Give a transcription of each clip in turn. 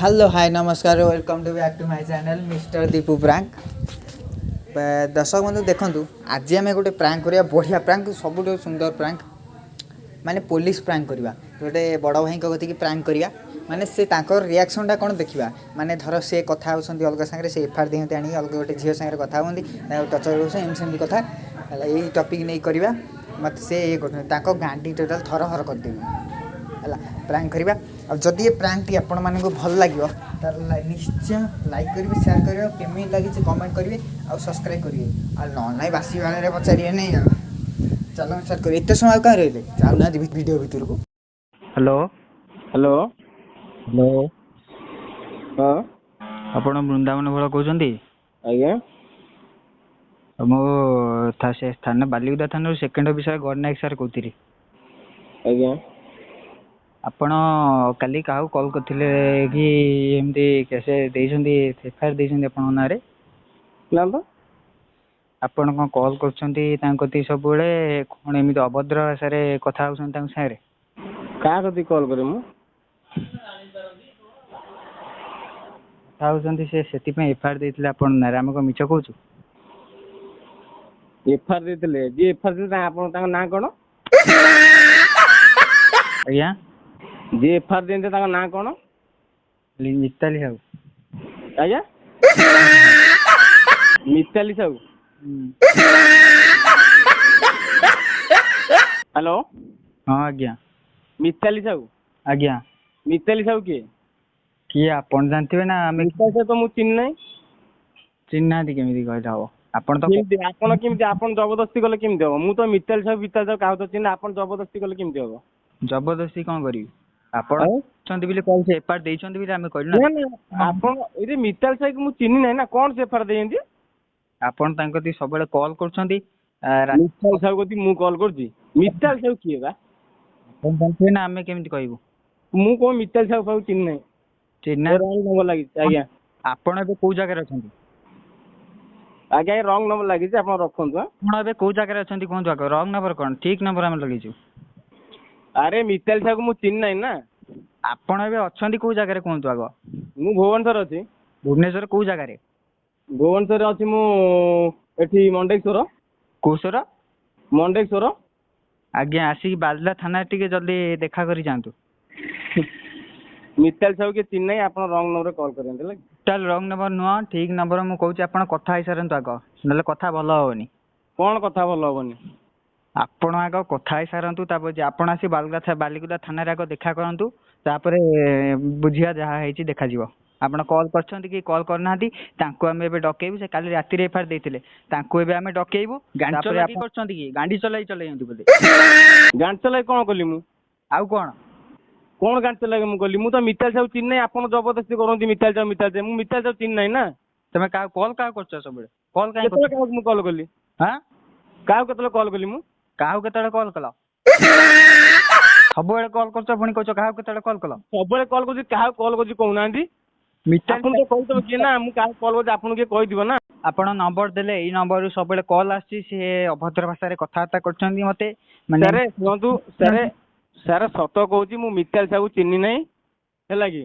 Hello hi नमस्कार welcome to back to my channel Mr Deepu prank. दर्शक बंधु देखूँ आज आम गोटे प्रांक करिया बढ़िया प्रांक सब सुंदर प्रांक माने पुलिस प्रांक करवा गोटे बड़ भाई कथी प्रांक करवा माने से रिएक्शन टा कौन देखा माने धर से कथा होती अलग सांगे से एफआईआर दिखते आनी अलग गोटे झील सांगे कथा होती टचर एमती कथा यही टपिक नहीं करवा मत से ये गांडी टोटाल थर हर करदेवी है प्रांक करवा जदि ये प्रांक टी आपण मानक भल लगे निश्चय लाइक करेंगे शेयर करेंगे केमी लगी कमेंट करेंगे और सब्सक्राइब करेंगे ना बासी बेले पचारे नहीं चलो स्टार्ट करें एत समय कहाँ रही जाऊना वीडियो भितर को। हेलो हेलो हेलो हाँ आपण वृंदावन भोल कहते आज्ञा मो से थाना बालिगुदा थाना सेकेंड ऑफिसर गणनायक सार कहती आज्ञा आपण काली क्या कॉल करथिले कि एमती कैसे देइछंदी एफआईआर देइछंदी आपण नारे ना तो आपण को कॉल करछंती तांकती सब बेले कोन एमिति अभद्र भाषा रे कथा होछन तांक सारे का कति कॉल करे मु कथा होछंती से सेति पे एफआईआर देइथिले आपण नारे हमको मिछ कहूछु एफआईआर देतले जे एफआईआर देता आपण तांग ना कोन आज्ञा जे एफआईआर देते तांग ना कोन मिताली साहू आज्ञा मिताली साहू हेलो हां आज्ञा मिताली साहू आज्ञा मिताली साहू किए आपण जानथिबे ना हमें मिताली साहू तो मु चिन्ह नै चिन्हा दी केमिति कहला हो आपण तो आपण केमिति आपण जबरदस्ती कले केमिति हो मु तो मिताली साहू काउ तो चिन्ह आपण जबरदस्ती कले केमिति हो जबरदस्ती कौन करी आपण छंती बिले कॉल से एफआईआर देइछंती बिले हमें कहलु ना आपण ए मिताली साहू मु चिन्ह नै ना कोन से एफआईआर देयंती आपण तांकती सबले कॉल करछंती मिताली साहू कति मु कॉल करछि मिताली साहू किए बा आपण जानथे ना हमें केमिति कहबो मु को मिताली साहू पाउ चिन्ह नै चिन्हा रंग नंबर लागि आज्ञा आपण एबे को जगह रे अछंती आज्ञा रंग नंबर लागि छै आपण रखंतु आपण एबे को जगह रे अछंती कोन जगह रंग नंबर कोन ठीक नंबर हम लगी छु अरे मिताली साहू मु चिन्ह नै ना आपण एबे अछंती को जगह रे कोन आगो मु भुवनेश्वर अछि भुवनेश्वर को जगह रे भुवनेश्वर अछि मु एठी मंडेश्वर कोसर मंडेश्वर आज्ञा आसी बालदा थाना टिके जल्दी देखा करी जांतु मिताली साहू के चिन्ह नै आपण रंग नंबर कॉल करंते लागि टोटल रंग नंबर नुआ ठीक नंबर मु कहूची आपण कथा हिसाब आगो नले कथा भलो होनी कोन कथा भलो होनी आपण आग कथा हिसारंतु तापर आपण आसी बालिगुदा थाना रे आग देखा करंतु तापर बुझिया जहा हेची देखा जीवो आपण कॉल करछंती कि कॉल करनांती तांको हमें एबे डकेबु से काली राती रे एफआईआर देइथिले तांको एबे हमें डकेबु गांडी चलाई करछंती कि गांडी चलाई यंती बोले गांडी चलाई कोन कली मु आउ कोन गांडी चलाई मु कली मु तो मिताली साहू चिन्ह नै आपण जबरदस्ती करंती मिताली साहू मु मिताली साहू चिन्ह नै ना तमे का कॉल का करछ सबले कॉल का केतले मु कॉल कली हां काउ केतले कॉल कली मु काहू केतले कॉल कला सबले कॉल करछ पुनी कहछ काहू केतले कॉल कला सबले कॉल करछ काहू कॉल करछ कहउनांती मिताली तो कहतो कि ना मु काहू कॉल करछ आपन के कहि दिबो ना आपण नंबर देले एई नंबर सबले कॉल आसी से अभद्र भाषा रे कथाता करछंती मते माने सरे सुनतु सर सत कहूची मु मिताली साहू चिन्ह नै हैला कि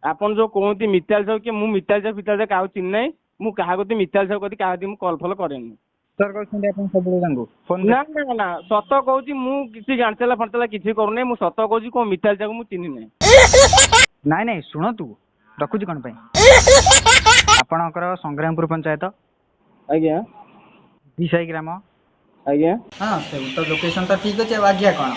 आपन जो कहती मिताली साहू के मु मिताली साहू काहू चिन्ह नै मु काहा गति मिताली साहू कति काहा दि मु कॉल फॉलो करेनी सर कहछंती आपण सबले जांगो फोन ना ना ना सत कहूची मु किछि गांचला फंचला किछि करू नै मु सत कहूची को मिताली साहू मु चिन्ह नै नाइ नाइ सुनतु रखुची कोन पई आपणकर संग्रामपुर पंचायत आज्ञा दिसाई ग्राम आज्ञा हां से तो लोकेशन तो ठीक अछि आज्ञा कोन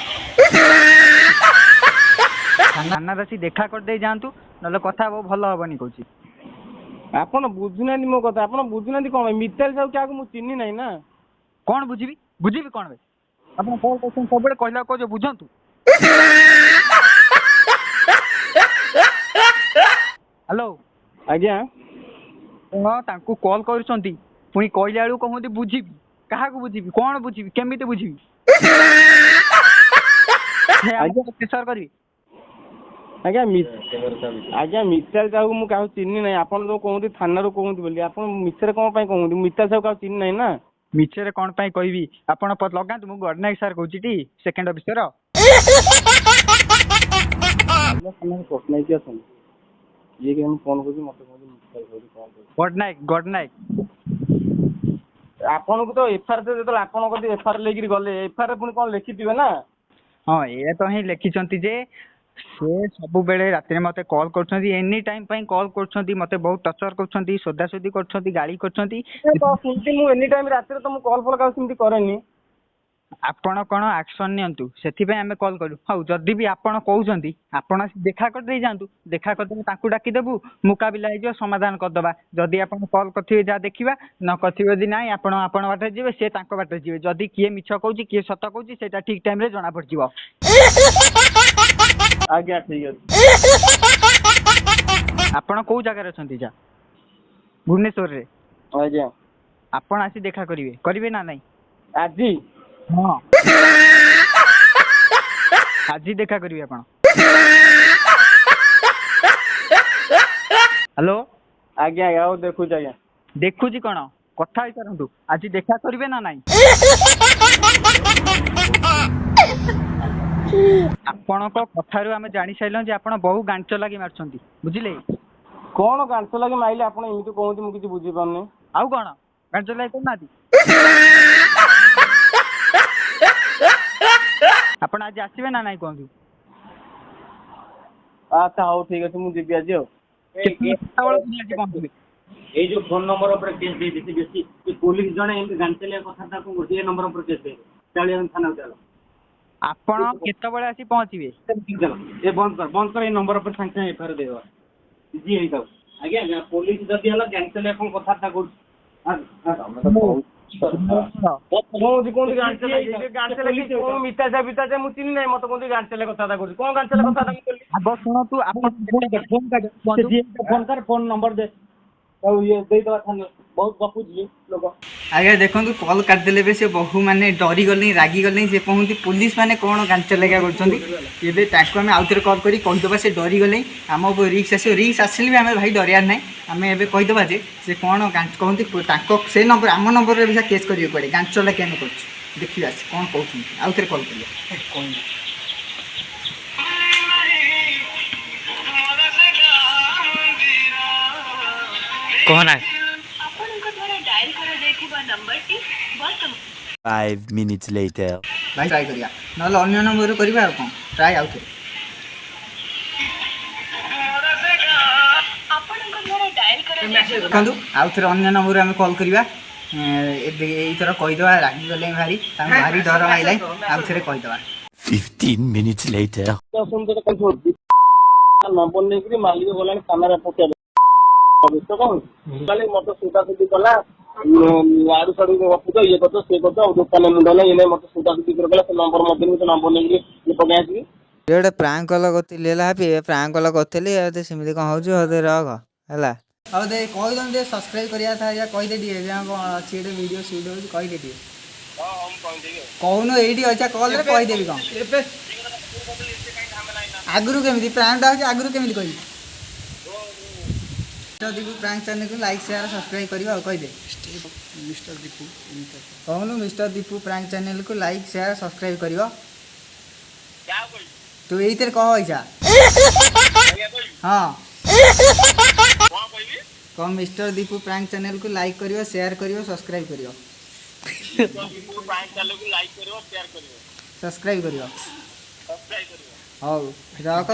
थाना रसी देखा कर दे जानतु नले कथा बहु भलो हबनी कहूची आपण बुझुनानी मो कथा आपण बुझुनानी कोन मिताली साहू क्या मु चिन्ह नै ना कोन बुझीबी कोन बे आपण कॉल करछन सबले कहला को जो बुझंतु हेलो आज्ञा हां तांको कॉल करछंती पुनी कहला आलु कहंती बुझीबी काहा को बुझीबी कोन बुझीबी केमिते बुझीबी आज्ञा प्रेशर करी आज्ञा मिताली साहू मु काहू चिन्ह नै आपण जो कहंती थाना रो कहंती बोली आपण मिछरे कोन पई कहंती मिताली साहू काहू चिन्ह नै ना मिछरे कोन पई कहबी आपण लगांतु मु Gadnayak sir कहूची T second officer ये कि हम फोन करूँ मत कहूँ मिसाइल कौन करूँ ଗଡ ନାୟକ ଆପଣଙ୍କୁ ତ ଏଫଆଇଆର ଯେତେବେଳେ ଆପଣ କତି ଏଫଆଇଆର ନେଇକିରି ଗଲେ ଏଫଆଇଆର ପୁଣି କଣ ଲେଖିଥିବେ ନା। ହଁ ଏଇଆ ତ ହିଁ ଲେଖିଛନ୍ତି ଯେ ସେ ସବୁବେଳେ ରାତିରେ ମତେ କଲ୍ କରୁଛନ୍ତି, ଏନି ଟାଇମ୍ ପାଇଁ କଲ୍ କରୁଛନ୍ତି, ମତେ ବହୁତ ଟର୍ଚର କରୁଛନ୍ତି, ସୋଦାସୋଦି କରୁଛନ୍ତି, ଗାଳି କରୁଛନ୍ତି। ସେମିତି ମୁଁ ଏନି ଟାଇମ୍ ରାତିରେ ତ ମୁଁ କଲ୍ ଫଲ୍ କାହାକୁ ସେମିତି କରେନି। ଆପଣ କଣ ଆକ୍ସନ ନିଅନ୍ତୁ, ସେଥିପାଇଁ ଆମେ କଲ୍ କଲୁ। ହଉ ଯଦି ବି ଆପଣ କହୁଛନ୍ତି ଆପଣ ଦେଖା କରିଦେଇ ଯାଆନ୍ତୁ, ଦେଖା କରିଦେଲେ ତାଙ୍କୁ ଡାକିଦେବୁ, ମୁକାବିଲା ହେଇଯିବ, ସମାଧାନ କରିଦବା। ଯଦି ଆପଣ କଲ୍ କରିଥିବେ ଯାହା ଦେଖିବା, ନ କରିଥିବେ ଯଦି ନାହିଁ ଆପଣ ଆପଣ ବାଟରେ ଯିବେ, ସେ ତାଙ୍କ ବାଟରେ ଯିବେ। ଯଦି କିଏ ମିଛ କହୁଛି କିଏ ସତ କହୁଛି ସେଇଟା ଠିକ୍ ଟାଇମରେ ଜଣା ପଡିଯିବ। ଆଜ୍ଞା ଠିକ୍ ଅଛି। ଆପଣ କୋଉ ଜାଗାରେ ଅଛନ୍ତି ଯା? ଭୁବନେଶ୍ୱରରେ। ଆଜ୍ଞା। ଆପଣ ଆସି ଦେଖା କରିବେ, କରିବେ ନା ନାଇଁ? ଆଜି? ହଁ ଆଜି ଦେଖା କରିବେ ଆପଣ। ହ୍ୟାଲୋ। ଆଜ୍ଞା ଆଜ୍ଞା ହଉ ଦେଖୁଛି ଆଜ୍ଞା। ଦେଖୁଛି କଣ, କଥା ହେଇପାରନ୍ତୁ। ଆଜି ଦେଖା କରିବେ ନା ନାଇଁ? ଆପଣଙ୍କ କଥାରୁ ଆମେ ଜାଣି ସାରିଲୁ ଯେ ଆପଣ ବହୁ ଗାଞ୍ଚ ଲାଗି ମାରୁଛନ୍ତି, ବୁଝିଲେ? କଣ ଗାଂଛ ଲାଗି ମାଇଲେ ଆପଣ ଏମିତି କହୁଛନ୍ତି ମୁଁ କିଛି ବୁଝିପାରୁନି। ଆଉ କଣ ଗାଞ୍ଚ ଲାଗି କରୁନାହାନ୍ତି? ଆପଣ ଆଜି ଆସିବେ ନା ନାଇଁ କୁହନ୍ତୁ? ଆଚ୍ଛା ହଉ ଠିକ୍ ଅଛି ମୁଁ ଯିବି ଆଜି ଆଉ। କେତେବେଳକୁ ଆଜି ପହଞ୍ଚିବେ? ଏଇ ଯୋଉ ଫୋନ ନମ୍ବର ଉପରେ କେସ୍ ଦେଇଛି ବେଶୀ ପୋଲିସ ଜଣେ ଏମିତି ଗାଞ୍ଚାଲିଆ କଥାଟା ଗୋଟିଏ ନମ୍ବର ଉପରେ କେସ୍ ଦେଇଛି ଚାଳିଆ ଥାନାକୁ ଚାଲ। ଆପଣ କେତେବେଳେ ଆସି ପହଞ୍ଚିବେ? ଏ ବନ୍ଦ କର ଏଇ ନମ୍ବର ଉପରେ ସାଙ୍ଗେ ସାଙ୍ଗେ ଏଫଆଇଆର ଦେଇଦେବା ଯିଏ ହେଇଥାଉ। ଆଜ୍ଞା ପୋଲିସ ଯଦି ହେଲା ଗାଞ୍ଚାଲିଆ କଣ କଥାବାର୍ତ୍ତା କରୁଛି। ମୁଁ ଚିହ୍ନି ନାହିଁ ମତେ କୁହନ୍ତି ଗାଞ୍ଚାଲିଆ କଥାବାର୍ତ୍ତା କରୁଛି। କଣ ଗାଞ୍ଚାଲିଆ କଥାବାର୍ତ୍ତା ମୁଁ କଲି? ଆଗ ଶୁଣନ୍ତୁ, ଆପଣ ଫୋନ ନମ୍ବର ଦେ ଆଉ ଇଏ ଦେଇଦେବା ଥାନା ବହୁତ ଗପୁଛି ଲୋକ। ଆଜ୍ଞା ଦେଖନ୍ତୁ କଲ୍ କାଟିଦେଲେ ଏବେ ସେ ବହୁ ମାନେ ଡରିଗଲେଣି, ରାଗିଗଲେଣି। ସେ କହୁଛନ୍ତି ପୋଲିସ ମାନେ କ'ଣ ଗାଞ୍ଚ ଲେଖା କରୁଛନ୍ତି। ଏବେ ତାଙ୍କୁ ଆମେ ଆଉଥରେ କଲ୍ କରି କହିଦେବା, ସେ ଡରିଗଲେଣି। ଆମ ଉପରେ ରିକ୍ସ ଆସିବ, ରିକ୍ସ ଆସିଲେ ବି ଆମେ ଭାଇ ଡରିବାର ନାହିଁ। ଆମେ ଏବେ କହିଦେବା ଯେ ସେ କ'ଣ କହନ୍ତି ତାଙ୍କ ସେ ନମ୍ବର ଆମ ନମ୍ବରରେ ବି କେସ୍ କରିବାକୁ ପଡ଼େ। ଗାଞ୍ଚ ଲେଖା ଆମେ କରୁଛୁ, ଦେଖିବା ସେ କ'ଣ କହୁଛନ୍ତି। ଆଉଥରେ କଲ୍ କରିବା। କହନା 5 minutes later. ଭାଇ ଟ୍ରାଏ କରିବା, ନହେଲେ ଅନ୍ୟ ନମ୍ବରରୁ କରିବା। ଆଉ କ'ଣ ଟ୍ରାଏ ଆଉଥରେ। ଦେଖନ୍ତୁ ଆଉଥରେ ଅନ୍ୟ ନମ୍ବରରୁ ଆମେ କଲ୍ କରିବା। ଏବେ ଏଇଥର କହିଦେବା, ରାଗିଗଲେଣି ଭାରି, ତାଙ୍କୁ ଭାରି ଡର ମାଇଲାଣି। ଆଉଥରେ କହିଦେବା। 15 minutes later. ନମ୍ବର ନେଇକିରି ମାଲିକ ଗଲାଣି ଥାନାରେ ପକେଇଲେ ମତେ ସୁଧାସୁଧି କଲା ଆଡୁ ସାଡୁ ଗପୁଛ ଇଏ କରୁଛ ସିଏ କରୁଛ ଆଉ ଦୋକାନ ମୁଣ୍ଡ ହେଲା ଇଏ ମତେ ସୁଧାସୁଧି କରିଦେଲା। ସେ ନମ୍ବର ମଧ୍ୟ ସେ ନମ୍ବର ନେଇକିରି ପକେଇ ଆସିବି। ଗୋଟେ ପ୍ରାଙ୍କ କଲ କରିଥିଲି ହେଲା, ହାପି ପ୍ରାଙ୍କ କଲ କରିଥିଲି। ଆଉ ସେମିତି କ'ଣ ହେଉଛି ହଉ ରଖ ହେଲା। ହଉ ଦେ କହିଦେବୁ ଟିକେ ସବସ୍କ୍ରାଇବ୍ କରିବା ଥାଏ, କହିଦେ ଟିକେ କ'ଣ ଅଛି ଗୋଟେ ଭିଡ଼ିଓ ସୁଟ୍ ହେଉଛି, କହିଦେ ଟିକେ। କହୁନୁ ଏଇଠି ଅଛି କଲରେ କହିଦେବି କ'ଣ ଏବେ ଆଗରୁ କେମିତି ପ୍ରାଙ୍କଟା ହେଉଛି, ଆଗରୁ କେମିତି କହିବି। ଦୀପୁ ପ୍ରାଙ୍କ ଚ୍ୟାନେଲକୁ ଲାଇକ୍ ସେୟାର ସବସ୍କ୍ରାଇବ୍ କରିବ ଆଉ କହିଦେ। ମିଷ୍ଟର ଦୀପୁ କହୁନୁ ମିଷ୍ଟର ଦୀପୁ ପ୍ରାଙ୍କ ଚ୍ୟାନେଲକୁ ଲାଇକ୍ ସେୟାର ସବସ୍କ୍ରାଇବ୍ କରିବ। ତୁ ଏଇଥିରେ କହ ଇଚ୍ଛା। ହଁ କହ ମିଷ୍ଟର ଦୀପୁ ପ୍ରାଙ୍କ ଚ୍ୟାନେଲକୁ ଲାଇକ୍ କରିବ, ସେୟାର କରିବ, ସବସ୍କ୍ରାଇବ୍ କରିବ। ସବସ୍କ୍ରାଇବ୍ କରିବ। ହଉ ରଖ।